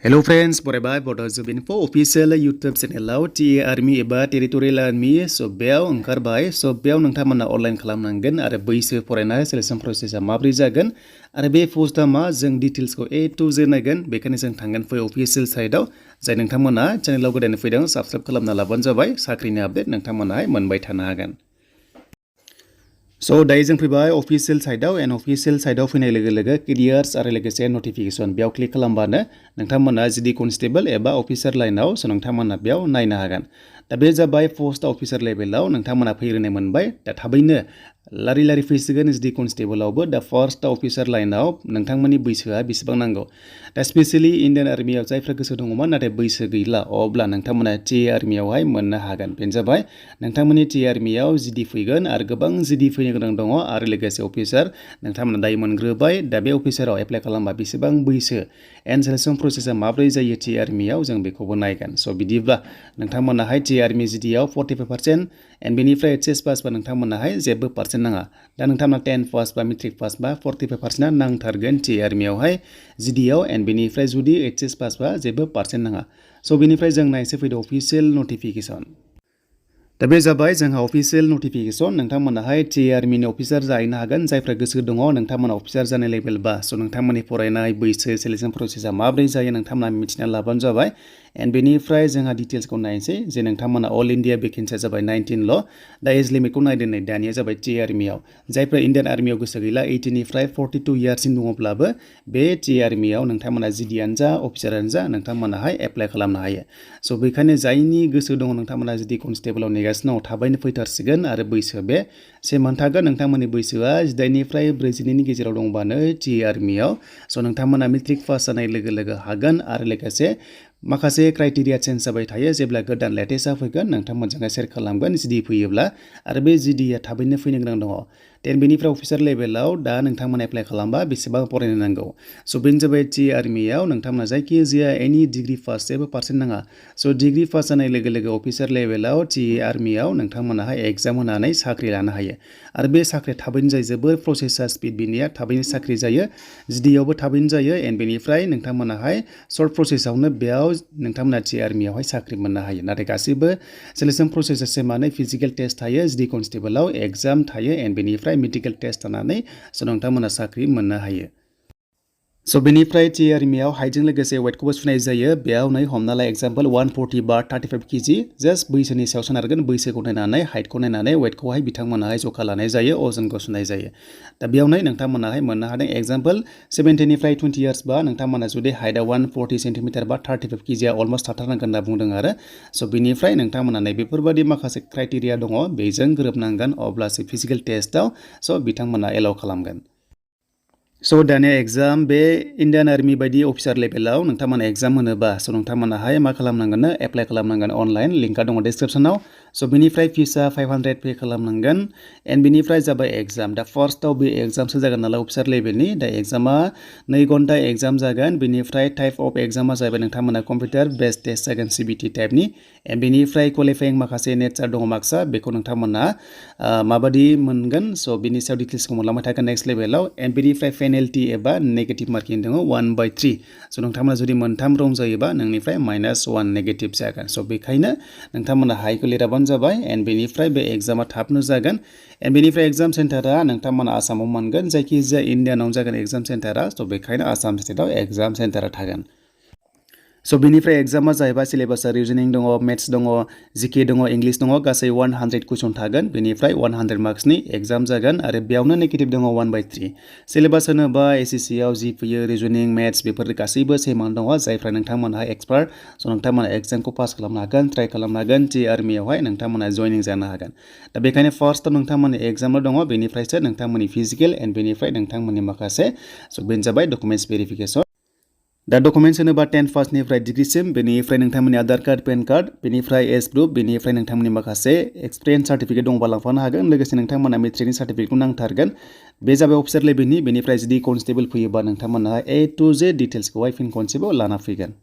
Hello friends, बरायबाय Bodo Info official YouTube channel TA Army एबा Territorial Army बेयाव ओंखारबाय बेयाव नोंथांमोना अनलाइन खालामनांगोन आरो बैसो फरायनाय सेलेक्शन प्रसेसा माब्रै जागोन आरो बे पोस्टआ मा जों डिटेल्सखौ A to Z नायगोन बेखायनो जों थांगोन फै official साइटआव जाय नोंथांमोना चेनेलाव गोदानै फैदों साबस्क्राइब खालामना लाबानो जाबाय साख्रिनि आपडेट नोंथांमोनाहाय मोनबाय थानो हागोन दायो जों फैबाय अफिसियेल साइटआव एन्ड अफिसियेल साइटआव फैनाय लोगो केरियार्स आरो लोगोसे नटिफिकेशन बेयाव क्लिक खालामबानो नोंथांमोना जिडि कनस्टेबल एबा अफिसार लाइनाव नोंथांमोना बेयाव नायनो हागोन दा बे जाबाय पोस्ट अफिसार लेभेलाव नोंथांमोना फैग्रोनाय मोनबाय दा थाबैनो लारि फैसिगोन जिडि कनस्टेबलावबो दा फर्स्ट अफिसार लाइनाव नोंथांमोननि बैसोआ बेसेबां नांगौ दा स्पेशली इन्डियान आर्मियाव जायफ्रा गोसो दङमोन नाथाय बैसो गैला अब्ला नोंथांमोना टिए आर्मियावहाय मोननो हागोन बेनो जाबाय नोंथांमोननि टिए आर्मियाव जिडि फैगोन आरो गोबां जिडि फैनो गोनां दङ आरो लोगोसे अफिसार नोंथांमोना दायो मोनग्रोबाय दा बे अफिसाराव एप्लाइ खालामबा बेसेबां बैसो एन्ड सेलेक्शन प्रसेसा माब्रै जायो टिए आर्मियाव जों बेखौबो नायगोन बिदिब्ला नोंथांमोनाहाय टिए आर्मि जिडिआव 45% एन्ड बेनिफ्राय एचएस पास बा नोंथांमोनाहाय जेबो पार्सेन्ट नाङा दा नोंथांमोना 10 पास बा मेट्रिक पास बा 45% नांथारगोन टिए आर्मियावहाय जिडिआव एन्ड बेनिफ्राय जुदि एचएस पास बा जेबो पार्सेन्ट नाङा बेनिफ्राय जों नायसो फैदो अफिसियेल नटिफिकेशन दा बे जाबाय जोंहा अफिसियेल नटिफिकेशन नोंथांमोनाहाय टिए आर्मिनि अफिसार जाहैनो हागोन जायफ्रा गोसो दङ नोंथांमोना अफिसार जानाय लेभेल बा नोंथांमोननि फरायनाय बैसो सेलेक्शन प्रसेसा माब्रै जायो नोंथांमोना मिथिना लाबानो जाबाय एन्ड बेनिफ्राय जोंहा डिटेल्सखौ नायनोसै जे नोंथांमोना अल इन्डिया भेकेन्सिया जाबाय 19 दा एज लिमिटखौ नायदो नै दानिया जाबाय टिए आर्मियाव जायफ्रा इन्डियान आर्मियाव गोसो गैला 18 निफ्राय 42 इयार्ससिम दङब्लाबो बे टिए आर्मियाव नोंथांमोना जिडिआनो जा अफिसारानो जा नोंथांमोनाहाय एप्लाइ खालामनो हायो बेखायनो जायनि गोसो दङ नोंथांमोना जिडि कनस्टेबलाव नेगासिनो थाबैनो फैथारसिगोन आरो बैसो बे से मोनथागोन नोंथांमोननि बैसोआ 18 निफ्राय 42नि गेजेराव दंबानो टिए आर्मियाव नोंथांमोना मेट्रिक पास जानाय लोगो हागोन आरो लोगोसे माखासे क्राइटेरिया चेन्ज जाबाय थायो जेब्ला गोदान लेटेस्टआ फैगोन नोंथांमोनजों शेयार खालामगोन जिडि फैयोब्ला आरो बे जिडिआ थाबैनो फैनो गोनां दङ देन बेनिफ्राय अफिसार लेभेलाव दा नोंथांमोना एप्लाइ खालामबा बेसेबां फरायनो नांगौ बेनो जाबाय टिए आर्मियाव नोंथांमोना जायखिजाया एनि डिग्री पास जेबो पार्सेन्ट नाङा डिग्री पास जानाय लोगो अफिसार लेभेलाव टिए आर्मियाव नोंथांमोनाहाय एग्जाम होनानै साख्रि लानो हायो आरो बे साख्रिया थाबैनो जायो जोबोर प्रसेसा स्पिड बिनिया थाबैनो साख्रि जायो जिडिआवबो थाबैनो जायो एन्ड बेनिफ्राय नोंथांमोनाहाय सर्ट प्रसेसावनो बेयाव नोंथांमोना टिए आर्मियावहाय साख्रि मोननो हायो नाथाय गासिबो सेलेक्शन प्रसेसा सेमानो फिजिकेल टेस्ट थायो जिडि कनस्टेबलाव एग्जाम थायो एन्ड बेनिफ्राय मेडिकेल टेस्ट थानानै नोंथांमोना साख्रि मोननो हायो बेनिफ्राय टिए आर्मियाव हाइटजों लोगोसे वेटखौबो सुनाय जायो बेयाव नै हमना ला एग्जाम्पल 140 बा 35 केजि जास्ट बैसोनि सायाव सोनारगोन बैसोखौ नायनानै हाइटखौ नायनानै वेटखौहाय बिथांमोनाहाय जखा लानाय जायो अजनखौ सुनाय जायो दा बेयावनो नोंथांमोनाहाय मोननो हादों एग्जाम्पल 17 निफ्राय 20 इयार्स बा नोंथांमोना जुदि हाइटआ 140 सेन्टिमिटार बा 35 केजिया अलमस्ट थाथारनांगोन होनना बुंदों आरो बेनिफ्राय नोंथांमोना बेफोरबायदि माखासे क्राइटेरिया दङ बेजों गोरोबनांगोन अब्लासो फिजिकेल टेस्टआव बिथांमोना एलाउ खालामगोन दानिया एग्जाम बे इन्डियान आर्मि बायदि अफिसार लेभेलाव नोंथांमोना एग्जाम होनोबा नोंथांमोनाहाय मा खालामनांगोन एप्लाइ खालामनांगोन अनलाइन लिंकआ दङ डिसक्रिप्सनाव बेनिफ्राय फिसा 500 पे खालामनांगोन एन्ड बेनिफ्राय जाबाय एग्जाम दा फार्स्टआव बे एग्जामसो जागोन नालाय अफिसार लेभेलनि दा एग्जामा 2 घन्टा एग्जाम जागोन बेनिफ्राय टाइप अफ एग्जामा जाबाय नोंथांमोना कम्पिउटार बेस्ड टेस्ट जागोन सिबिटि टाइपनि एन्ड बेनिफ्राय क्वालिफाइं माखासे नेचार दङ मार्क्सआ बेखौ नोंथांमोना माबादि मोनगोन बिनि सायाव डिटेल्सखौ मोनलांबाय थागोन नेक्स्ट लेभेलाव एन्ड बेनिफ्राय पेनाल्टि एबा नेगेटिभ मार्किं दङ 1/3 नोंथांमोना जुदि मोनथाम रं जायोबा नोंनिफ्राय -1 नेगेटिभ जागोन बेखायनो नोंथांमोना हाइखौ लिराबानो जाबाय एन्ड बेनिफ्राय बे एग्जामा थाबनो जागोन एन्ड बेनिफ्राय एग्जाम सेन्टारा नोंथांमोना आसामाव मोनगोन जायखिजाया इन्डियानाव जागोन एग्जाम सेन्टारा बेखायनो आसाम स्टेटआव एग्जाम सेन्टारा थागोन बेनिफ्राय एग्जामा जाहैबाय सिलेबासा रिजनिं दङ मेथ्स दङ जिके दङ इंलिश दङ गासै 100 कुइसन थागोन बेनिफ्राय 100 मार्क्सनि एग्जाम जागोन आरो बेयावनो नेगेटिभ दङ 1/3 सिलेबास होनोबा एसएससिआव जि फैयो रिजनिं मेथ्स बेफोर गासैबो सेमानो दङ जायफ्रा नोंथांमोनहा एक्सपार्ट नोंथांमोना एग्जामखौ पास खालामनो हागोन ट्राइ खालामनो हागोन टिए आर्मियावहाय नोंथांमोना जयनिं जानो हागोन दा बेखायनो फार्स्टआव नोंथांमोननि एग्जामल' दङ बेनिफ्रायसो नोंथांमोननि फिजिकेल एन्ड बेनिफ्राय नोंथांमोननि माखासे बेनो जाबाय डकुमेन्ट्स भेरिफिकेसन दा डकुमेन्ट्स होनोबा 10 पासनिफ्राय डिग्रीसिम बेनिफ्राय नोंथांमोननि आधार कार्ड पेन कार्ड बेनिफ्राय एज प्रुफ बेनिफ्राय नोंथांमोननि माखासे एक्सपिरियेन्स सार्टिफिकेट दंबा लांफानो हागोन लोगोसे नोंथांमोना मेट्रिकनि सार्टिफिकेटखौ नांथारगोन बे जाबाय अफिसार लेभेलनि बेनिफ्राय जुदि कनस्टेबल फैयोबा नोंथांमोना A to Z डिटेल्सखौहाय फिन खनसेबाव लाना फैगोन